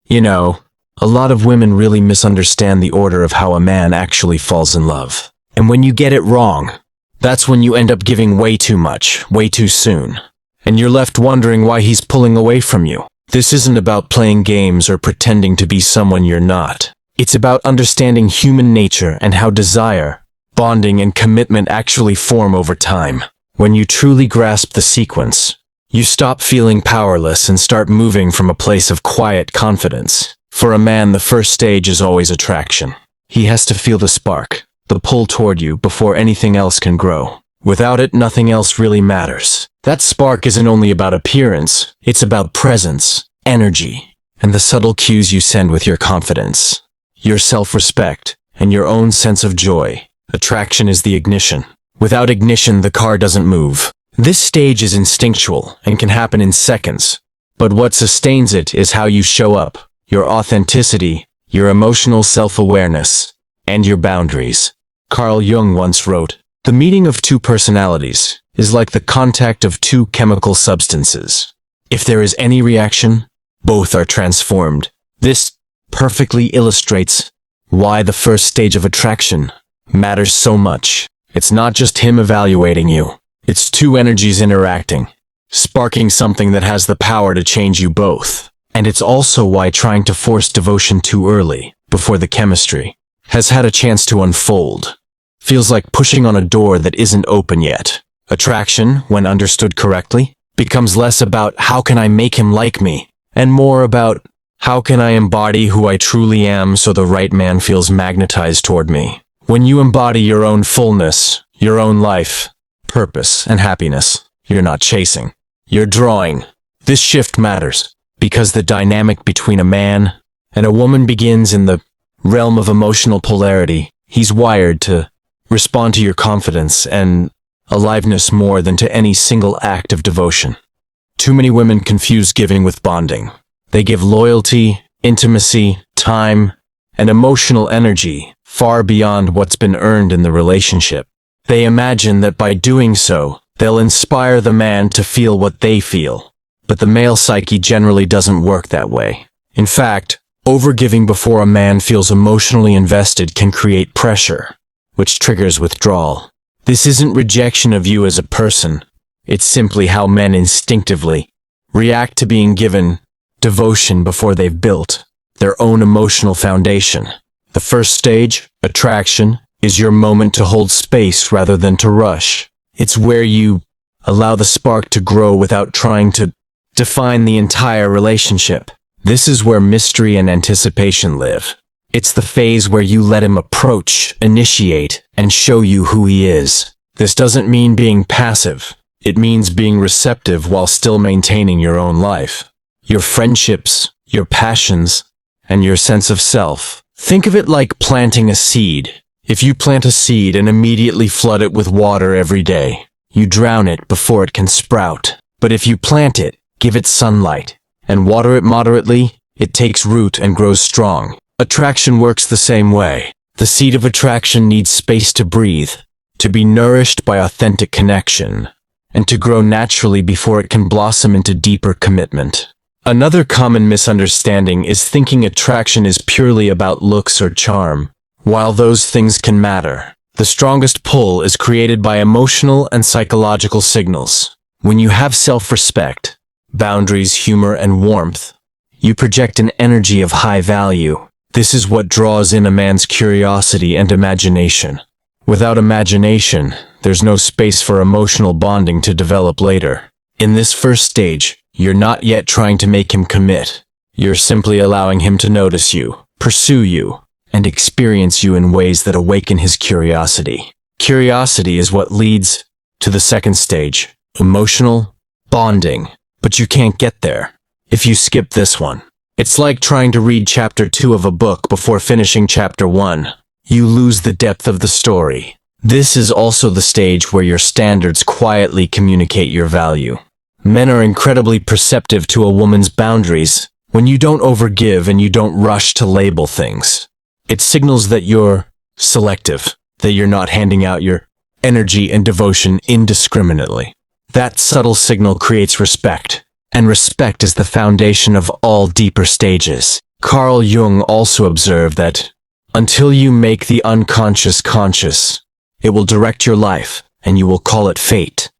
You know, a lot of women really misunderstand the order of how a man actually falls in love. And when you get it wrong, that's when you end up giving way too much, way too soon. And you're left wondering why he's pulling away from you. This isn't about playing games or pretending to be someone you're not. It's about understanding human nature and how desire, bonding, and commitment actually form over time. When you truly grasp the sequence, you stop feeling powerless and start moving from a place of quiet confidence. For a man, the first stage is always attraction. He has to feel the spark, the pull toward you before anything else can grow. Without it, nothing else really matters. That spark isn't only about appearance, it's about presence, energy, and the subtle cues you send with your confidence, your self-respect, and your own sense of joy. Attraction is the ignition. Without ignition, the car doesn't move. This stage is instinctual and can happen in seconds, but what sustains it is how you show up, your authenticity, your emotional self-awareness, and your boundaries. Carl Jung once wrote, "The meeting of two personalities is like the contact of two chemical substances. If there is any reaction, both are transformed." This perfectly illustrates why the first stage of attraction matters so much. It's not just him evaluating you. It's two energies interacting, sparking something that has the power to change you both. And it's also why trying to force devotion too early, before the chemistry has had a chance to unfold, feels like pushing on a door that isn't open yet. Attraction, when understood correctly, becomes less about how can I make him like me, and more about how can I embody who I truly am so the right man feels magnetized toward me. When you embody your own fullness, your own life, purpose, and happiness, you're not chasing, you're drawing. This shift matters because the dynamic between a man and a woman begins in the realm of emotional polarity. He's wired to respond to your confidence and aliveness more than to any single act of devotion. Too many women confuse giving with bonding. They give loyalty, intimacy, time, and emotional energy far beyond what's been earned in the relationship. They imagine that by doing so, they'll inspire the man to feel what they feel. But the male psyche generally doesn't work that way. In fact, overgiving before a man feels emotionally invested can create pressure, which triggers withdrawal. This isn't rejection of you as a person. It's simply how men instinctively react to being given devotion before they've built their own emotional foundation. The first stage, attraction, is your moment to hold space rather than to rush. It's where you allow the spark to grow without trying to define the entire relationship. This is where mystery and anticipation live. It's the phase where you let him approach, initiate, and show you who he is. This doesn't mean being passive. It means being receptive while still maintaining your own life, your friendships, your passions, and your sense of self. Think of it like planting a seed. If you plant a seed and immediately flood it with water every day, you drown it before it can sprout. But if you plant it, give it sunlight, and water it moderately, it takes root and grows strong. Attraction works the same way. The seed of attraction needs space to breathe, to be nourished by authentic connection, and to grow naturally before it can blossom into deeper commitment. Another common misunderstanding is thinking attraction is purely about looks or charm. While those things can matter, the strongest pull is created by emotional and psychological signals. When you have self-respect, boundaries, humor, and warmth, you project an energy of high value. This is what draws in a man's curiosity and imagination. Without imagination, there's no space for emotional bonding to develop later. In this first stage, you're not yet trying to make him commit. You're simply allowing him to notice you, pursue you, and experience you in ways that awaken his curiosity. Curiosity is what leads to the second stage, emotional bonding. But you can't get there if you skip this one. It's like trying to read chapter 2 of a book before finishing chapter 1. You lose the depth of the story. This is also the stage where your standards quietly communicate your value. Men are incredibly perceptive to a woman's boundaries when you don't overgive and you don't rush to label things. It signals that you're selective, that you're not handing out your energy and devotion indiscriminately. That subtle signal creates respect, and respect is the foundation of all deeper stages. Carl Jung also observed that until you make the unconscious conscious, it will direct your life, and you will call it fate.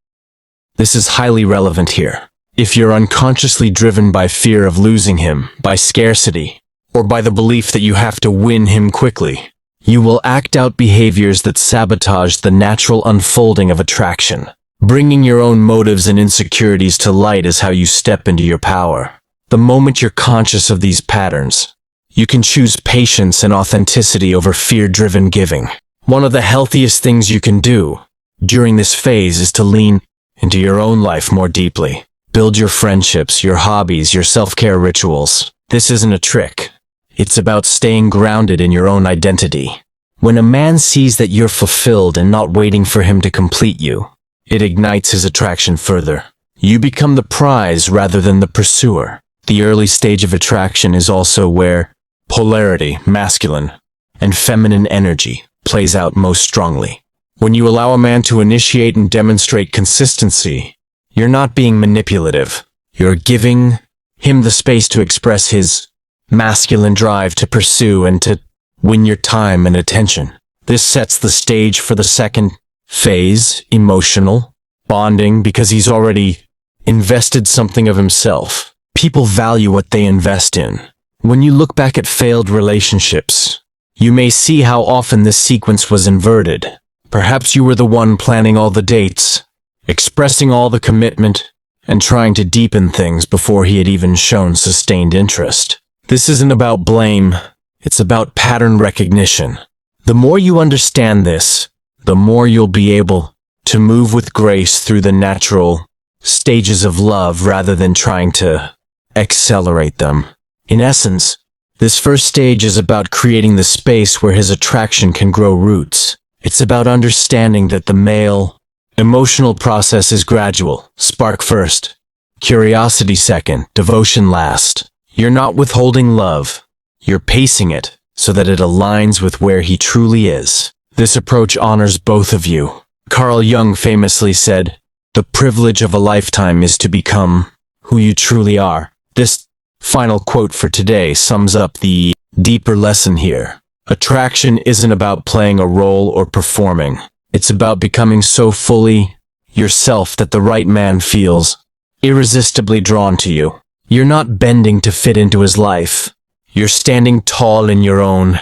This is highly relevant here. If you're unconsciously driven by fear of losing him, by scarcity, or by the belief that you have to win him quickly, you will act out behaviors that sabotage the natural unfolding of attraction. Bringing your own motives and insecurities to light is how you step into your power. The moment you're conscious of these patterns, you can choose patience and authenticity over fear-driven giving. One of the healthiest things you can do during this phase is to lean into your own life more deeply. Build your friendships, your hobbies, your self-care rituals. This isn't a trick. It's about staying grounded in your own identity. When a man sees that you're fulfilled and not waiting for him to complete you, it ignites his attraction further. You become the prize rather than the pursuer. The early stage of attraction is also where polarity, masculine, and feminine energy plays out most strongly. When you allow a man to initiate and demonstrate consistency, you're not being manipulative. You're giving him the space to express his masculine drive to pursue and to win your time and attention. This sets the stage for the second phase, emotional bonding, because he's already invested something of himself. People value what they invest in. When you look back at failed relationships, you may see how often this sequence was inverted. Perhaps you were the one planning all the dates, expressing all the commitment, and trying to deepen things before he had even shown sustained interest. This isn't about blame, it's about pattern recognition. The more you understand this, the more you'll be able to move with grace through the natural stages of love rather than trying to accelerate them. In essence, this first stage is about creating the space where his attraction can grow roots. It's about understanding that the male emotional process is gradual. Spark first, curiosity second, devotion last. You're not withholding love. You're pacing it so that it aligns with where he truly is. This approach honors both of you. Carl Jung famously said, "The privilege of a lifetime is to become who you truly are." This final quote for today sums up the deeper lesson here. Attraction isn't about playing a role or performing. It's about becoming so fully yourself that the right man feels irresistibly drawn to you. You're not bending to fit into his life. You're standing tall in your own,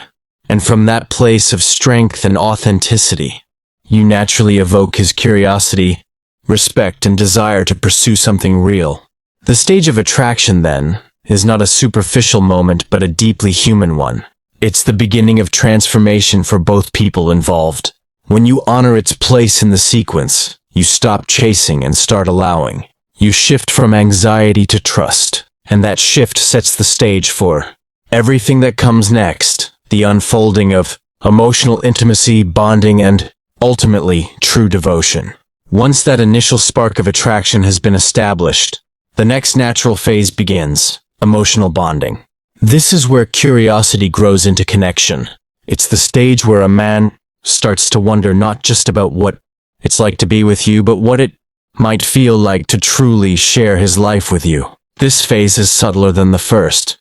and from that place of strength and authenticity, you naturally evoke his curiosity, respect, and desire to pursue something real. The stage of attraction, then, is not a superficial moment but a deeply human one. It's the beginning of transformation for both people involved. When you honor its place in the sequence, you stop chasing and start allowing. You shift from anxiety to trust, and that shift sets the stage for everything that comes next, the unfolding of emotional intimacy, bonding, and, ultimately, true devotion. Once that initial spark of attraction has been established, the next natural phase begins, emotional bonding. This is where curiosity grows into connection. It's the stage where a man starts to wonder not just about what it's like to be with you, but what it might feel like to truly share his life with you. This phase is subtler than the first,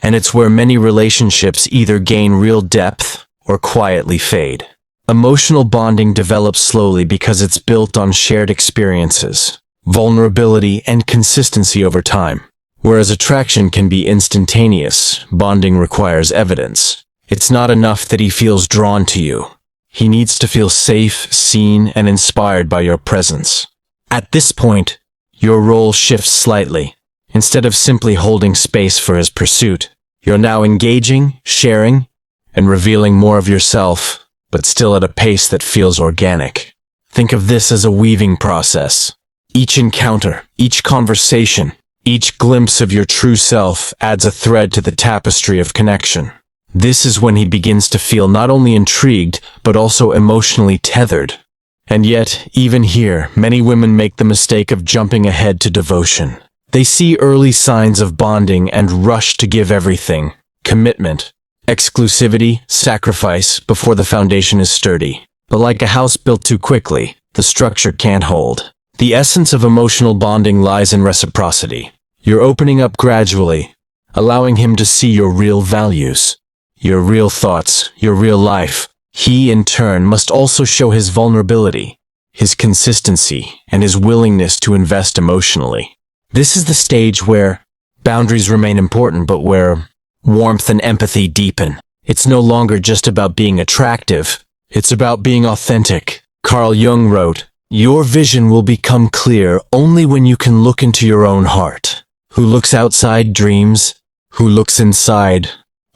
and it's where many relationships either gain real depth or quietly fade. Emotional bonding develops slowly because it's built on shared experiences, vulnerability, and consistency over time. Whereas attraction can be instantaneous, bonding requires evidence. It's not enough that he feels drawn to you. He needs to feel safe, seen, and inspired by your presence. At this point, your role shifts slightly. Instead of simply holding space for his pursuit, you're now engaging, sharing, and revealing more of yourself, but still at a pace that feels organic. Think of this as a weaving process. Each encounter, each conversation, each glimpse of your true self adds a thread to the tapestry of connection. This is when he begins to feel not only intrigued, but also emotionally tethered. And yet, even here, many women make the mistake of jumping ahead to devotion. They see early signs of bonding and rush to give everything: commitment, exclusivity, sacrifice, before the foundation is sturdy. But like a house built too quickly, the structure can't hold. The essence of emotional bonding lies in reciprocity. You're opening up gradually, allowing him to see your real values, your real thoughts, your real life. He, in turn, must also show his vulnerability, his consistency, and his willingness to invest emotionally. This is the stage where boundaries remain important, but where warmth and empathy deepen. It's no longer just about being attractive, it's about being authentic. Carl Jung wrote, "Your vision will become clear only when you can look into your own heart. Who looks outside dreams, who looks inside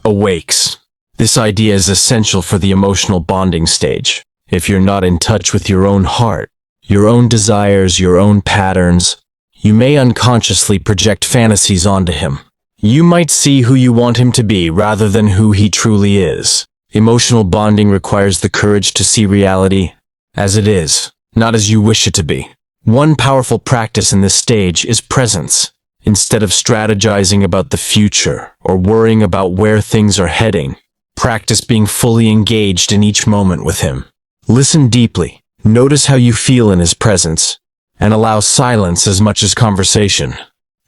awakes." This idea is essential for the emotional bonding stage. If you're not in touch with your own heart, your own desires, your own patterns, you may unconsciously project fantasies onto him. You might see who you want him to be rather than who he truly is. Emotional bonding requires the courage to see reality as it is, not as you wish it to be. One powerful practice in this stage is presence. Instead of strategizing about the future or worrying about where things are heading, practice being fully engaged in each moment with him. Listen deeply, notice how you feel in his presence, and allow silence as much as conversation.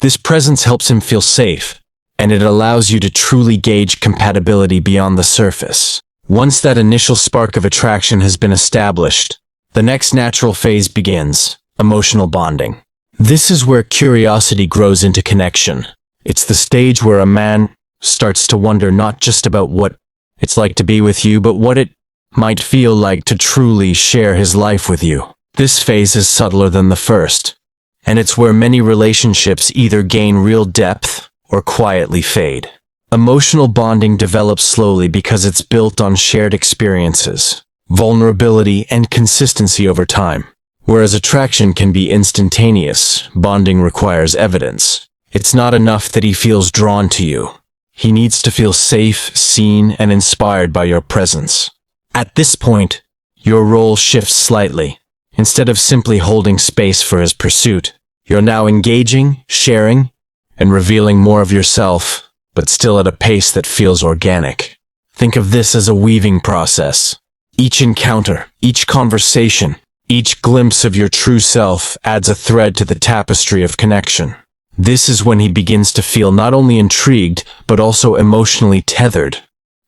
This presence helps him feel safe, and it allows you to truly gauge compatibility beyond the surface. Once that initial spark of attraction has been established, the next natural phase begins, emotional bonding. This is where curiosity grows into connection. It's the stage where a man starts to wonder not just about what it's like to be with you, but what it might feel like to truly share his life with you. This phase is subtler than the first, and it's where many relationships either gain real depth or quietly fade. Emotional bonding develops slowly because it's built on shared experiences, vulnerability, and consistency over time. Whereas attraction can be instantaneous, bonding requires evidence. It's not enough that he feels drawn to you. He needs to feel safe, seen, and inspired by your presence. At this point, your role shifts slightly. Instead of simply holding space for his pursuit, you're now engaging, sharing, and revealing more of yourself, but still at a pace that feels organic. Think of this as a weaving process. Each encounter, each conversation, each glimpse of your true self adds a thread to the tapestry of connection. This is when he begins to feel not only intrigued, but also emotionally tethered.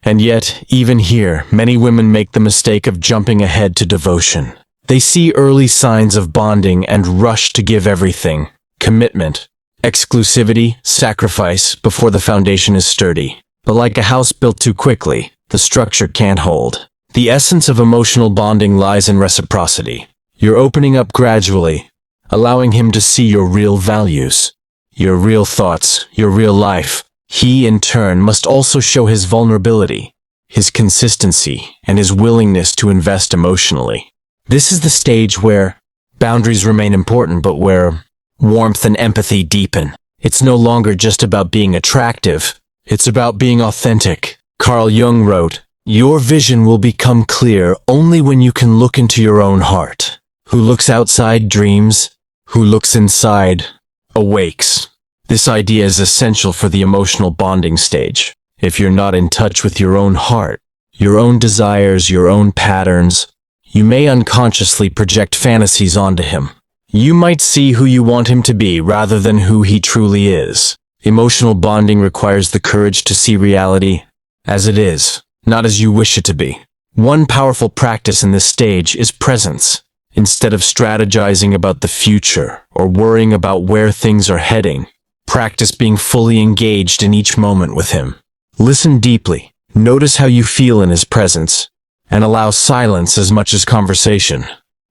And yet, even here, many women make the mistake of jumping ahead to devotion. They see early signs of bonding and rush to give everything: commitment, exclusivity, sacrifice, before the foundation is sturdy. But like a house built too quickly, the structure can't hold. The essence of emotional bonding lies in reciprocity. You're opening up gradually, allowing him to see your real values, your real thoughts, your real life. He, in turn, must also show his vulnerability, his consistency, and his willingness to invest emotionally. This is the stage where boundaries remain important, but where warmth and empathy deepen. It's no longer just about being attractive, it's about being authentic. Carl Jung wrote, "Your vision will become clear only when you can look into your own heart. Who looks outside dreams, who looks inside awakes." This idea is essential for the emotional bonding stage. If you're not in touch with your own heart, your own desires, your own patterns, you may unconsciously project fantasies onto him. You might see who you want him to be rather than who he truly is. Emotional bonding requires the courage to see reality as it is, not as you wish it to be. One powerful practice in this stage is presence. Instead of strategizing about the future or worrying about where things are heading, practice being fully engaged in each moment with him. Listen deeply, notice how you feel in his presence, and allow silence as much as conversation.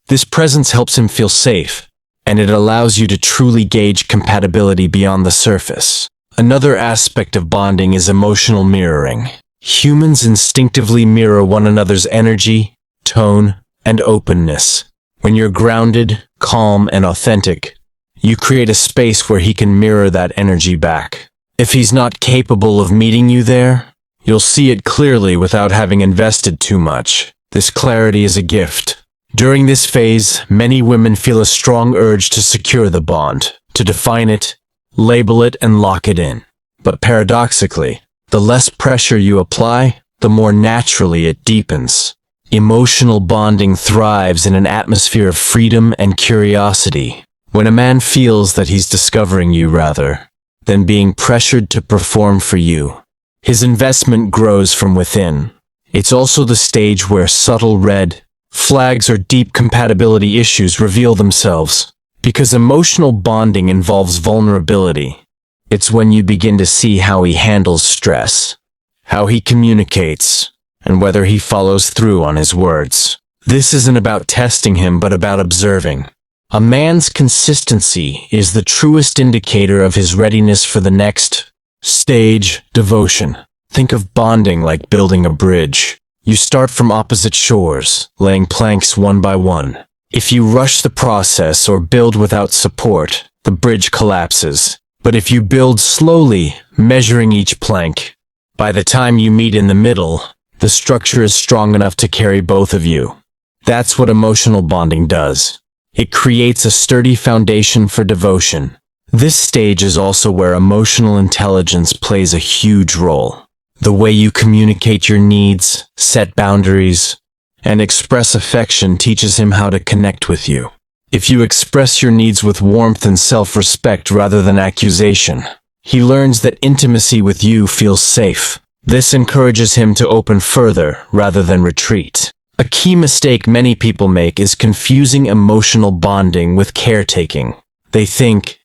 This presence helps him feel safe, and it allows you to truly gauge compatibility beyond the surface. Another aspect of bonding is emotional mirroring. Humans instinctively mirror one another's energy, tone, and openness. When you're grounded, calm, and authentic, you create a space where he can mirror that energy back. If he's not capable of meeting you there, you'll see it clearly without having invested too much. This clarity is a gift. During this phase, many women feel a strong urge to secure the bond, to define it, label it, and lock it in. But paradoxically, the less pressure you apply, the more naturally it deepens. Emotional bonding thrives in an atmosphere of freedom and curiosity. When a man feels that he's discovering you, rather than being pressured to perform for you. His investment grows from within. It's also the stage where subtle red flags or deep compatibility issues reveal themselves. Because emotional bonding involves vulnerability. It's when you begin to see how he handles stress, how he communicates, and whether he follows through on his words. This isn't about testing him, but about observing. A man's consistency is the truest indicator of his readiness for the next stage, devotion. Think of bonding like building a bridge. You start from opposite shores, laying planks one by one. If you rush the process or build without support, the bridge collapses. But if you build slowly, measuring each plank, by the time you meet in the middle, the structure is strong enough to carry both of you. That's what emotional bonding does. It creates a sturdy foundation for devotion. This stage is also where emotional intelligence plays a huge role. The way you communicate your needs, set boundaries, and express affection teaches him how to connect with you. If you express your needs with warmth and self-respect rather than accusation, he learns that intimacy with you feels safe. This encourages him to open further rather than retreat. A key mistake many people make is confusing emotional bonding with caretaking. They think,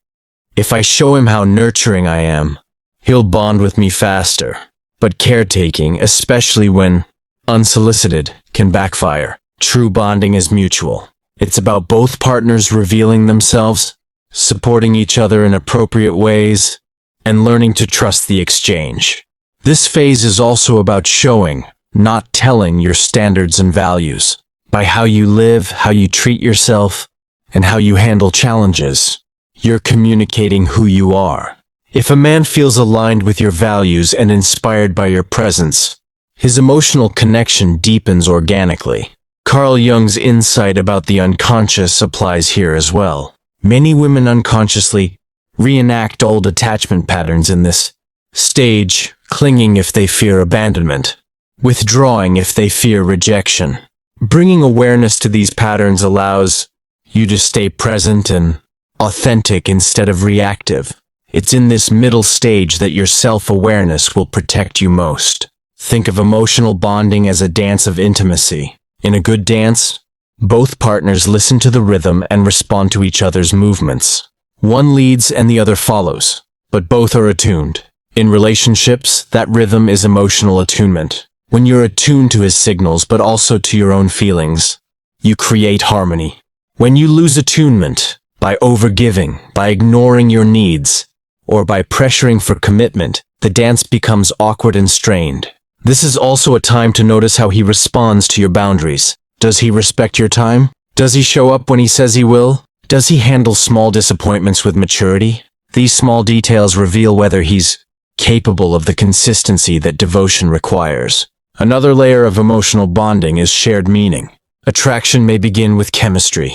if I show him how nurturing I am, he'll bond with me faster. But caretaking, especially when unsolicited, can backfire. True bonding is mutual. It's about both partners revealing themselves, supporting each other in appropriate ways, and learning to trust the exchange. This phase is also about showing, not telling, your standards and values. By how you live, how you treat yourself, and how you handle challenges, you're communicating who you are. If a man feels aligned with your values and inspired by your presence, his emotional connection deepens organically. Carl Jung's insight about the unconscious applies here as well. Many women unconsciously reenact old attachment patterns in this stage, clinging if they fear abandonment, withdrawing if they fear rejection. Bringing awareness to these patterns allows you to stay present and authentic instead of reactive. It's in this middle stage that your self-awareness will protect you most. Think of emotional bonding as a dance of intimacy. In a good dance, both partners listen to the rhythm and respond to each other's movements. One leads and the other follows, but both are attuned. In relationships, that rhythm is emotional attunement. When you're attuned to his signals but also to your own feelings, you create harmony. When you lose attunement, by overgiving, by ignoring your needs, or by pressuring for commitment, the dance becomes awkward and strained. This is also a time to notice how he responds to your boundaries. Does he respect your time? Does he show up when he says he will? Does he handle small disappointments with maturity? These small details reveal whether he's capable of the consistency that devotion requires. Another layer of emotional bonding is shared meaning. Attraction may begin with chemistry,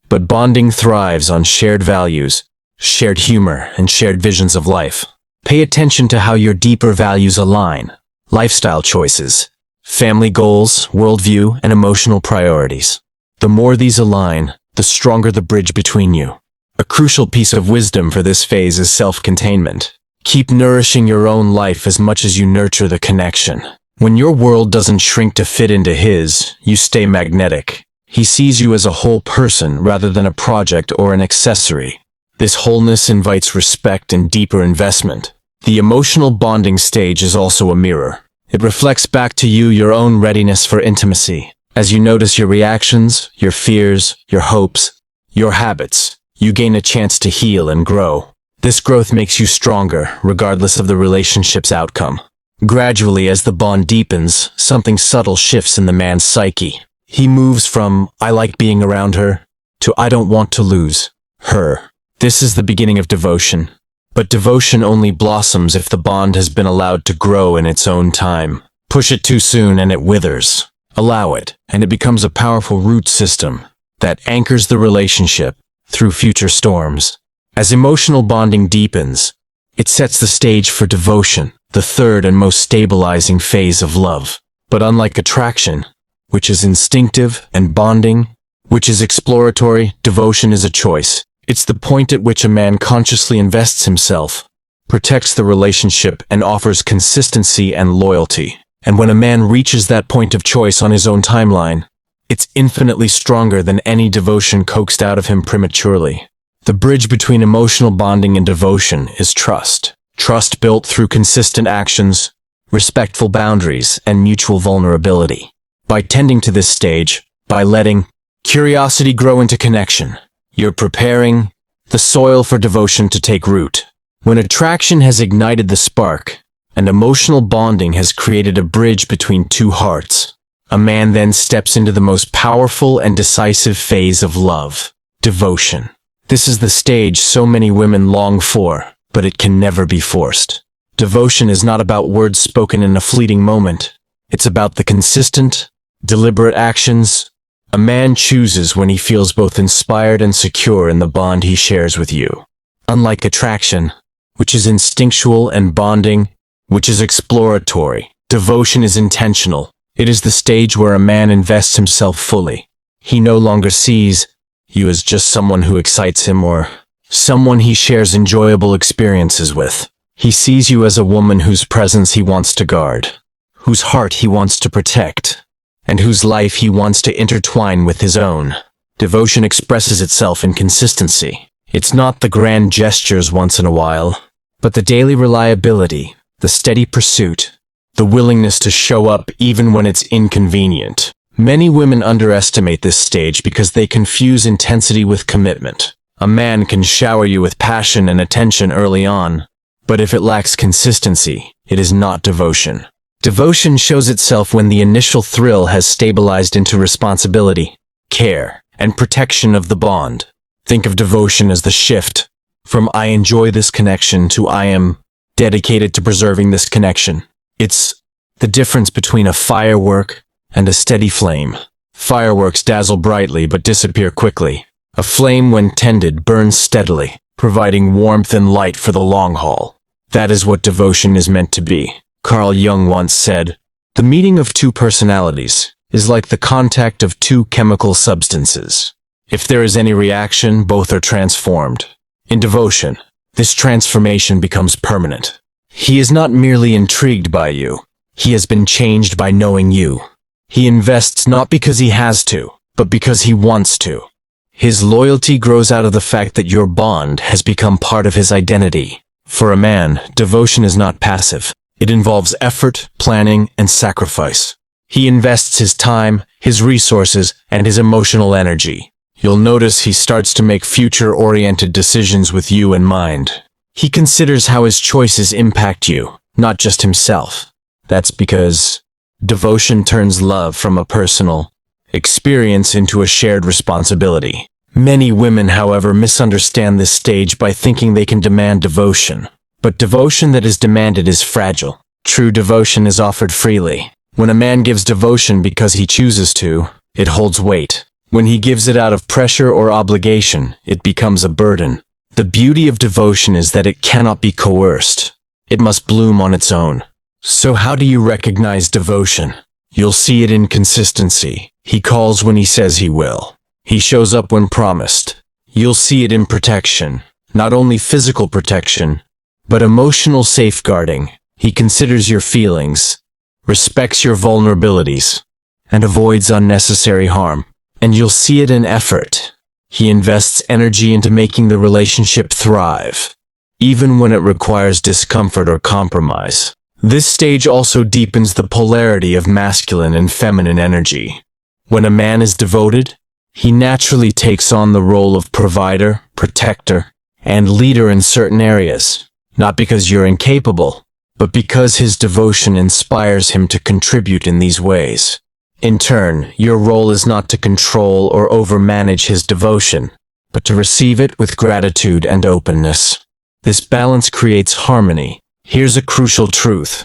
but bonding thrives on shared values, shared humor, and shared visions of life. Pay attention to how your deeper values align. Lifestyle choices, family goals, worldview, and emotional priorities. The more these align, the stronger the bridge between you. A crucial piece of wisdom for this phase is self-containment. Keep nourishing your own life as much as you nurture the connection. When your world doesn't shrink to fit into his, you stay magnetic. He sees you as a whole person rather than a project or an accessory. This wholeness invites respect and deeper investment. The emotional bonding stage is also a mirror. It reflects back to you your own readiness for intimacy. As you notice your reactions, your fears, your hopes, your habits, you gain a chance to heal and grow. This growth makes you stronger, regardless of the relationship's outcome. Gradually, as the bond deepens, something subtle shifts in the man's psyche. He moves from, I like being around her, to I don't want to lose her. This is the beginning of devotion. But devotion only blossoms if the bond has been allowed to grow in its own time. Push it too soon and it withers. Allow it, and it becomes a powerful root system that anchors the relationship through future storms. As emotional bonding deepens, it sets the stage for devotion, the third and most stabilizing phase of love. But unlike attraction, which is instinctive, and bonding, which is exploratory, devotion is a choice. It's the point at which a man consciously invests himself, protects the relationship, and offers consistency and loyalty. And when a man reaches that point of choice on his own timeline, it's infinitely stronger than any devotion coaxed out of him prematurely. The bridge between emotional bonding and devotion is trust. Trust built through consistent actions, respectful boundaries, and mutual vulnerability. By tending to this stage, by letting curiosity grow into connection, you're preparing the soil for devotion to take root. When attraction has ignited the spark, and emotional bonding has created a bridge between two hearts, a man then steps into the most powerful and decisive phase of love, devotion. This is the stage so many women long for, but it can never be forced. Devotion is not about words spoken in a fleeting moment. It's about the consistent, deliberate actions a man chooses when he feels both inspired and secure in the bond he shares with you. Unlike attraction, which is instinctual, and bonding, which is exploratory, devotion is intentional. It is the stage where a man invests himself fully. He no longer sees you as just someone who excites him or someone he shares enjoyable experiences with. He sees you as a woman whose presence he wants to guard, whose heart he wants to protect, and whose life he wants to intertwine with his own. Devotion expresses itself in consistency. It's not the grand gestures once in a while, but the daily reliability, the steady pursuit, the willingness to show up even when it's inconvenient. Many women underestimate this stage because they confuse intensity with commitment. A man can shower you with passion and attention early on, but if it lacks consistency, it is not devotion. Devotion shows itself when the initial thrill has stabilized into responsibility, care, and protection of the bond. Think of devotion as the shift from "I enjoy this connection" to "I am dedicated to preserving this connection." It's the difference between a firework and a steady flame. Fireworks dazzle brightly but disappear quickly. A flame, when tended, burns steadily, providing warmth and light for the long haul. That is what devotion is meant to be. Carl Jung once said, "The meeting of two personalities is like the contact of two chemical substances. If there is any reaction, both are transformed." In devotion, this transformation becomes permanent. He is not merely intrigued by you. He has been changed by knowing you. He invests not because he has to, but because he wants to. His loyalty grows out of the fact that your bond has become part of his identity. For a man, devotion is not passive. It involves effort, planning, and sacrifice. He invests his time, his resources, and his emotional energy. You'll notice he starts to make future-oriented decisions with you in mind. He considers how his choices impact you, not just himself. That's because devotion turns love from a personal experience into a shared responsibility. Many women, however, misunderstand this stage by thinking they can demand devotion. But devotion that is demanded is fragile. True devotion is offered freely. When a man gives devotion because he chooses to, it holds weight. When he gives it out of pressure or obligation, it becomes a burden. The beauty of devotion is that it cannot be coerced. It must bloom on its own. So how do you recognize devotion? You'll see it in consistency. He calls when he says he will. He shows up when promised. You'll see it in protection, not only physical protection, but emotional safeguarding. He considers your feelings, respects your vulnerabilities, and avoids unnecessary harm. And you'll see it in effort. He invests energy into making the relationship thrive, even when it requires discomfort or compromise. This stage also deepens the polarity of masculine and feminine energy. When a man is devoted, he naturally takes on the role of provider, protector, and leader in certain areas, not because you're incapable, but because his devotion inspires him to contribute in these ways. In turn, your role is not to control or overmanage his devotion, but to receive it with gratitude and openness. This balance creates harmony. Here's a crucial truth.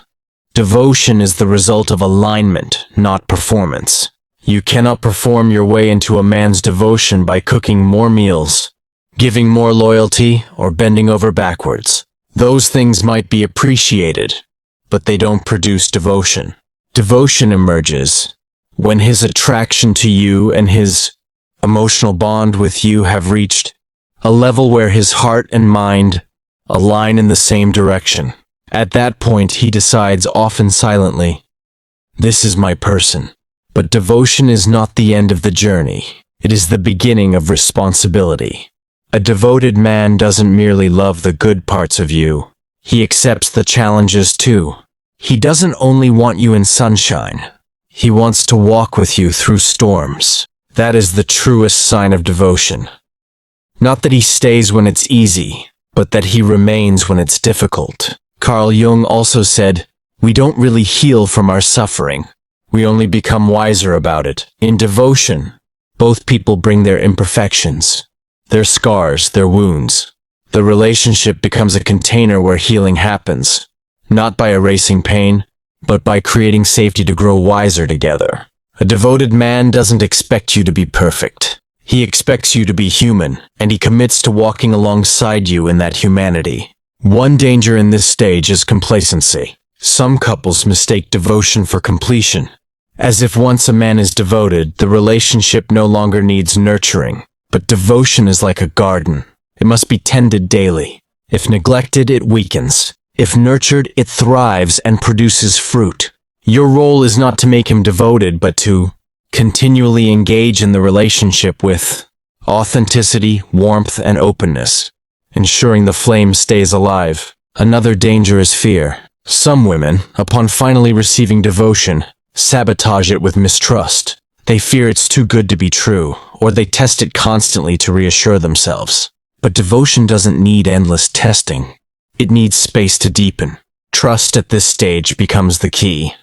Devotion is the result of alignment, not performance. You cannot perform your way into a man's devotion by cooking more meals, giving more loyalty, or bending over backwards. Those things might be appreciated, but they don't produce devotion. Devotion emerges when his attraction to you and his emotional bond with you have reached a level where his heart and mind a line in the same direction. At that point, he decides, often silently, this is my person. But devotion is not the end of the journey. It is the beginning of responsibility. A devoted man doesn't merely love the good parts of you. He accepts the challenges too. He doesn't only want you in sunshine. He wants to walk with you through storms. That is the truest sign of devotion. Not that he stays when it's easy, but that he remains when it's difficult. Carl Jung also said, we don't really heal from our suffering. We only become wiser about it. In devotion, both people bring their imperfections, their scars, their wounds. The relationship becomes a container where healing happens, not by erasing pain, but by creating safety to grow wiser together. A devoted man doesn't expect you to be perfect. He expects you to be human, and he commits to walking alongside you in that humanity. One danger in this stage is complacency. Some couples mistake devotion for completion, as if once a man is devoted, the relationship no longer needs nurturing. But devotion is like a garden. It must be tended daily. If neglected, it weakens. If nurtured, it thrives and produces fruit. Your role is not to make him devoted, but to continually engage in the relationship with authenticity, warmth, and openness, ensuring the flame stays alive. Another danger is fear. Some women, upon finally receiving devotion, sabotage it with mistrust. They fear it's too good to be true, or they test it constantly to reassure themselves. But devotion doesn't need endless testing. It needs space to deepen. Trust at this stage becomes the key.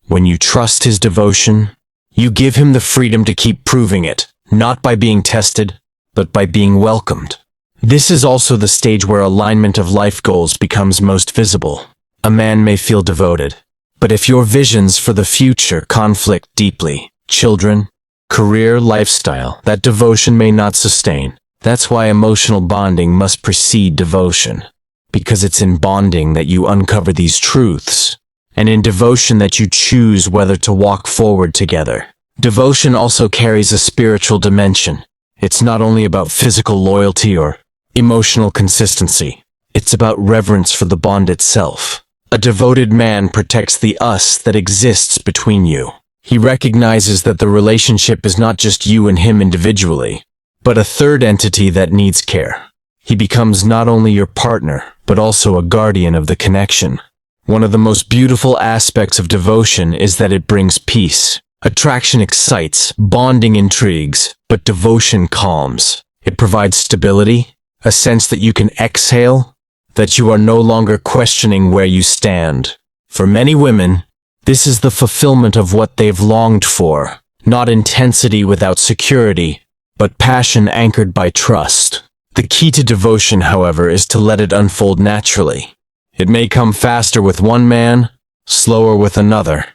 When you trust his devotion, you give him the freedom to keep proving it, not by being tested, but by being welcomed. This is also the stage where alignment of life goals becomes most visible. A man may feel devoted, but if your visions for the future conflict deeply, children, career, lifestyle, that devotion may not sustain. That's why emotional bonding must precede devotion, because it's in bonding that you uncover these truths, and in devotion that you choose whether to walk forward together. Devotion also carries a spiritual dimension. It's not only about physical loyalty or emotional consistency. It's about reverence for the bond itself. A devoted man protects the us that exists between you. He recognizes that the relationship is not just you and him individually, but a third entity that needs care. He becomes not only your partner, but also a guardian of the connection. One of the most beautiful aspects of devotion is that it brings peace. Attraction excites, bonding intrigues, but devotion calms. It provides stability, a sense that you can exhale, that you are no longer questioning where you stand. For many women, this is the fulfillment of what they've longed for, not intensity without security, but passion anchored by trust. The key to devotion, however, is to let it unfold naturally. It may come faster with one man, slower with another,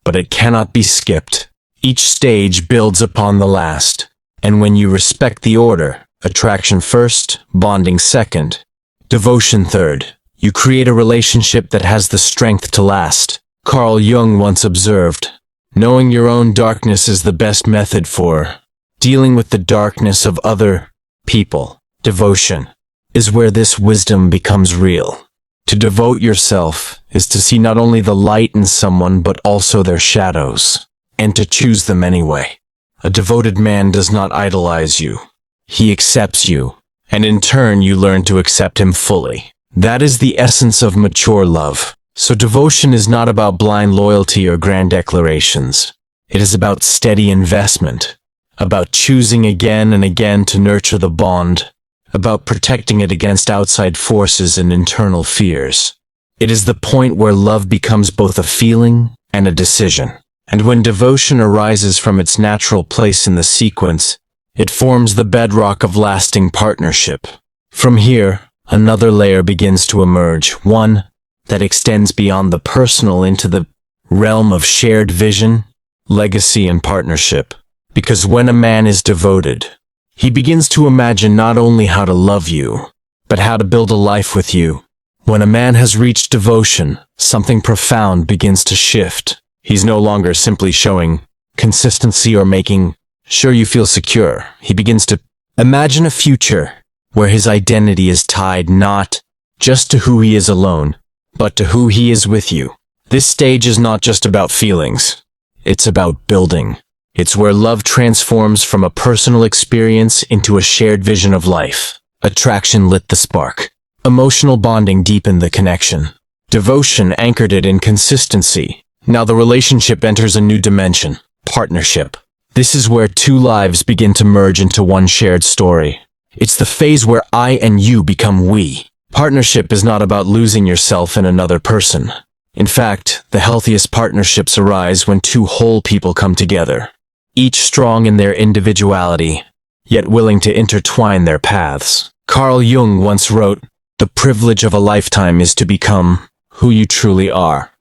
but it cannot be skipped. Each stage builds upon the last, and when you respect the order, attraction first, bonding second, devotion third, you create a relationship that has the strength to last. Carl Jung once observed, knowing your own darkness is the best method for dealing with the darkness of other people. Devotion is where this wisdom becomes real. To devote yourself is to see not only the light in someone but also their shadows, and to choose them anyway. A devoted man does not idolize you. He accepts you, and in turn you learn to accept him fully. That is the essence of mature love. So devotion is not about blind loyalty or grand declarations. It is about steady investment, about choosing again and again to nurture the bond, about protecting it against outside forces and internal fears. It is the point where love becomes both a feeling and a decision. And when devotion arises from its natural place in the sequence, it forms the bedrock of lasting partnership. From here, another layer begins to emerge, one that extends beyond the personal into the realm of shared vision, legacy, and partnership. Because when a man is devoted, he begins to imagine not only how to love you, but how to build a life with you. When a man has reached devotion, something profound begins to shift. He's no longer simply showing consistency or making sure you feel secure. He begins to imagine a future where his identity is tied not just to who he is alone, but to who he is with you. This stage is not just about feelings. It's about building. It's where love transforms from a personal experience into a shared vision of life. Attraction lit the spark. Emotional bonding deepened the connection. Devotion anchored it in consistency. Now the relationship enters a new dimension. Partnership. This is where two lives begin to merge into one shared story. It's the phase where I and you become we. Partnership is not about losing yourself in another person. In fact, the healthiest partnerships arise when two whole people come together, each strong in their individuality, yet willing to intertwine their paths. Carl Jung once wrote, "The privilege of a lifetime is to become who you truly are."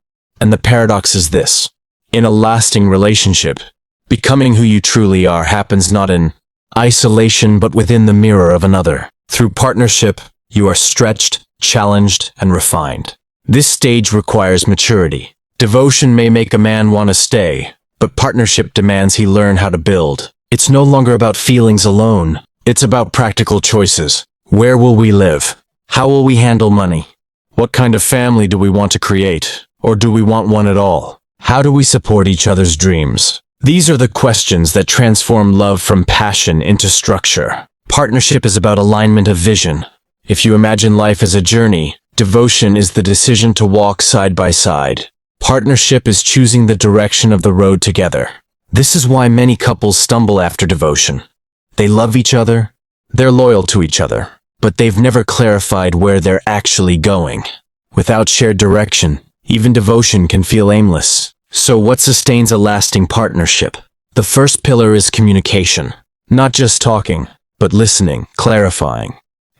And the paradox is this: in a lasting relationship, becoming who you truly are happens not in isolation but within the mirror of another. Through partnership, you are stretched, challenged, and refined. This stage requires maturity. Devotion may make a man want to stay, but partnership demands he learn how to build. It's no longer about feelings alone. It's about practical choices. Where will we live? How will we handle money? What kind of family do we want to create? Or do we want one at all? How do we support each other's dreams? These are the questions that transform love from passion into structure. Partnership is about alignment of vision. If you imagine life as a journey, devotion is the decision to walk side by side. Partnership is choosing the direction of the road together. This is why many couples stumble after devotion. They love each other, they're loyal to each other, but they've never clarified where they're actually going. Without shared direction, even devotion can feel aimless. So what sustains a lasting partnership? The first pillar is communication. Not just talking, but listening, clarifying,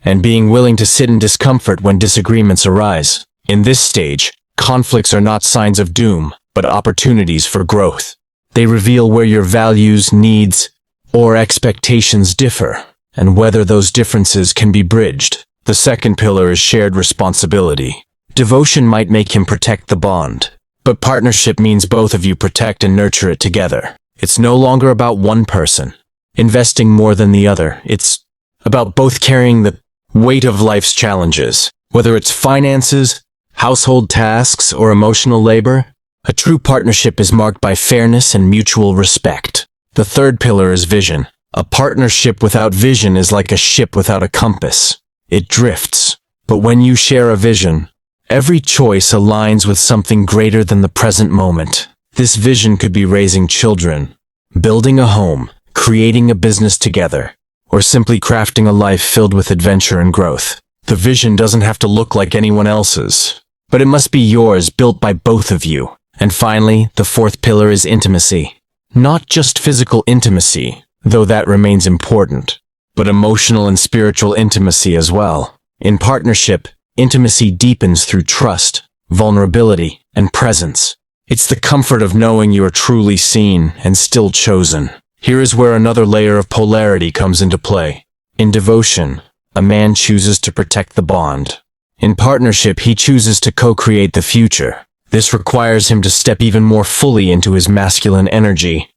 and being willing to sit in discomfort when disagreements arise. In this stage, conflicts are not signs of doom, but opportunities for growth. They reveal where your values, needs, or expectations differ, and whether those differences can be bridged. The second pillar is shared responsibility. Devotion might make him protect the bond, but partnership means both of you protect and nurture it together. It's no longer about one person investing more than the other. It's about both carrying the weight of life's challenges, whether it's finances, household tasks, or emotional labor. A true partnership is marked by fairness and mutual respect. The third pillar is vision. A partnership without vision is like a ship without a compass. It drifts. But when you share a vision, every choice aligns with something greater than the present moment. This vision could be raising children, building a home, creating a business together, or simply crafting a life filled with adventure and growth. The vision doesn't have to look like anyone else's, but it must be yours, built by both of you. And finally, the fourth pillar is intimacy. Not just physical intimacy, though that remains important, but emotional and spiritual intimacy as well. In partnership, intimacy deepens through trust, vulnerability, and presence. It's the comfort of knowing you are truly seen and still chosen. Here is where another layer of polarity comes into play. In devotion, a man chooses to protect the bond. In partnership, he chooses to co-create the future. This requires him to step even more fully into his masculine energy,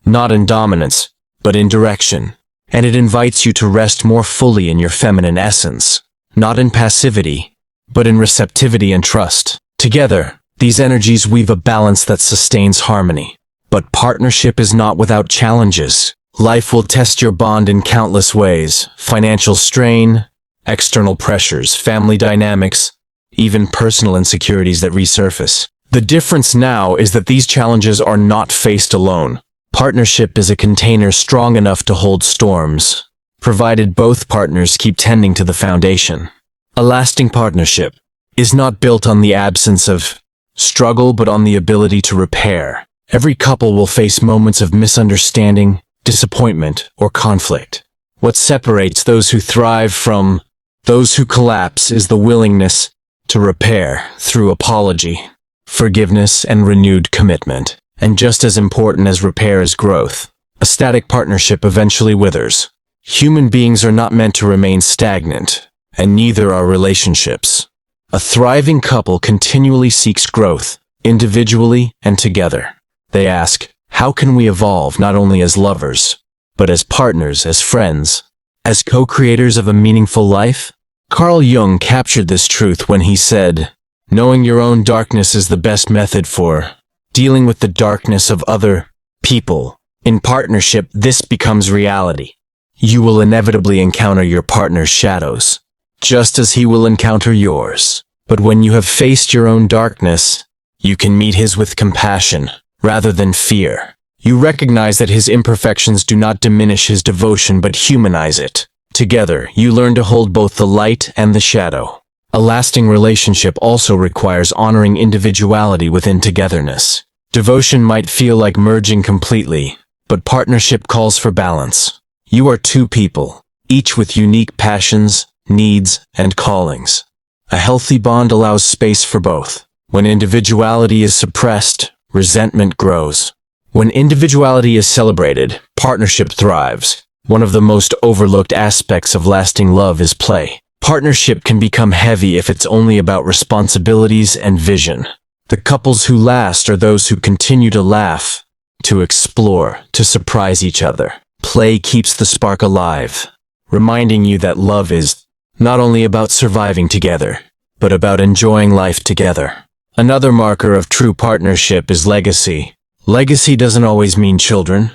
not in dominance, but in direction. And it invites you to rest more fully in your feminine essence, not in passivity, but in receptivity and trust. Together, these energies weave a balance that sustains harmony. But partnership is not without challenges. Life will test your bond in countless ways: financial strain, external pressures, family dynamics, even personal insecurities that resurface. The difference now is that these challenges are not faced alone. Partnership is a container strong enough to hold storms, provided both partners keep tending to the foundation. A lasting partnership is not built on the absence of struggle, but on the ability to repair. Every couple will face moments of misunderstanding, disappointment, or conflict. What separates those who thrive from those who collapse is the willingness to repair through apology, forgiveness, and renewed commitment. And just as important as repair is growth, a static partnership eventually withers. Human beings are not meant to remain stagnant, and neither are relationships. A thriving couple continually seeks growth, individually and together. They ask, how can we evolve not only as lovers, but as partners, as friends, as co-creators of a meaningful life? Carl Jung captured this truth when he said, "Knowing your own darkness is the best method for dealing with the darkness of other people. In partnership, this becomes reality. You will inevitably encounter your partner's shadows, just as he will encounter yours. But when you have faced your own darkness, you can meet his with compassion rather than fear. You recognize that his imperfections do not diminish his devotion but humanize it. Together, you learn to hold both the light and the shadow." A lasting relationship also requires honoring individuality within togetherness. Devotion might feel like merging completely, but partnership calls for balance. You are two people, each with unique passions, needs, and callings. A healthy bond allows space for both. When individuality is suppressed, resentment grows. When individuality is celebrated, partnership thrives. One of the most overlooked aspects of lasting love is play. Partnership can become heavy if it's only about responsibilities and vision. The couples who last are those who continue to laugh, to explore, to surprise each other. Play keeps the spark alive, reminding you that love is not only about surviving together, but about enjoying life together. Another marker of true partnership is legacy. Legacy doesn't always mean children.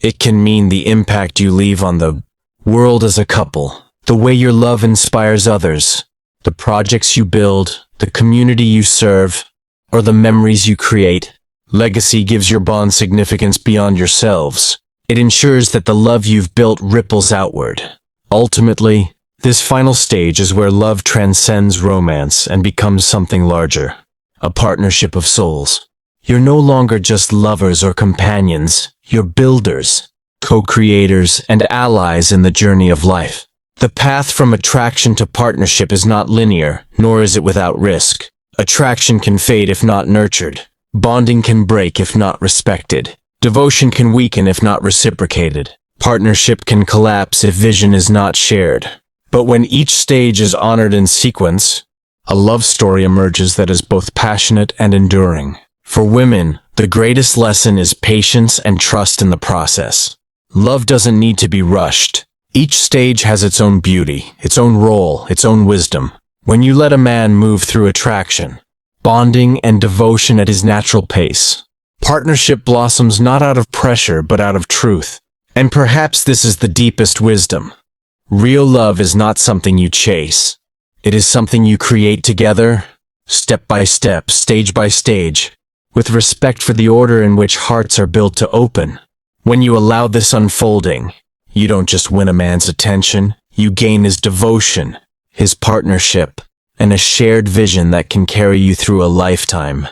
It can mean the impact you leave on the world as a couple, the way your love inspires others, the projects you build, the community you serve, or the memories you create. Legacy gives your bond significance beyond yourselves. It ensures that the love you've built ripples outward. Ultimately, this final stage is where love transcends romance and becomes something larger. A partnership of souls. You're no longer just lovers or companions. You're builders, co-creators, and allies in the journey of life. The path from attraction to partnership is not linear, nor is it without risk. Attraction can fade if not nurtured. Bonding can break if not respected. Devotion can weaken if not reciprocated. Partnership can collapse if vision is not shared. But when each stage is honored in sequence, a love story emerges that is both passionate and enduring. For women, the greatest lesson is patience and trust in the process. Love doesn't need to be rushed. Each stage has its own beauty, its own role, its own wisdom. When you let a man move through attraction, bonding, and devotion at his natural pace, partnership blossoms not out of pressure but out of truth. And perhaps this is the deepest wisdom. Real love is not something you chase. It is something you create together, step by step, stage by stage, with respect for the order in which hearts are built to open. When you allow this unfolding, you don't just win a man's attention, you gain his devotion, his partnership, and a shared vision that can carry you through a lifetime.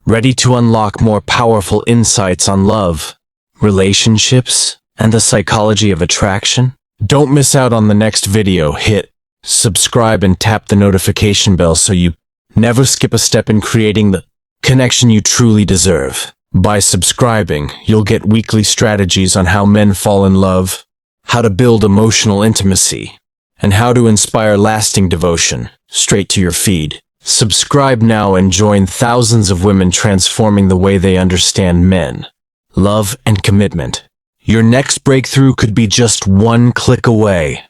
Ready to unlock more powerful insights on love, relationships, and the psychology of attraction? Don't miss out on the next video. Hit subscribe and tap the notification bell so you never skip a step in creating the connection you truly deserve. By subscribing, you'll get weekly strategies on how men fall in love, how to build emotional intimacy, and how to inspire lasting devotion straight to your feed. Subscribe now and join thousands of women transforming the way they understand men, love, and commitment. Your next breakthrough could be just one click away.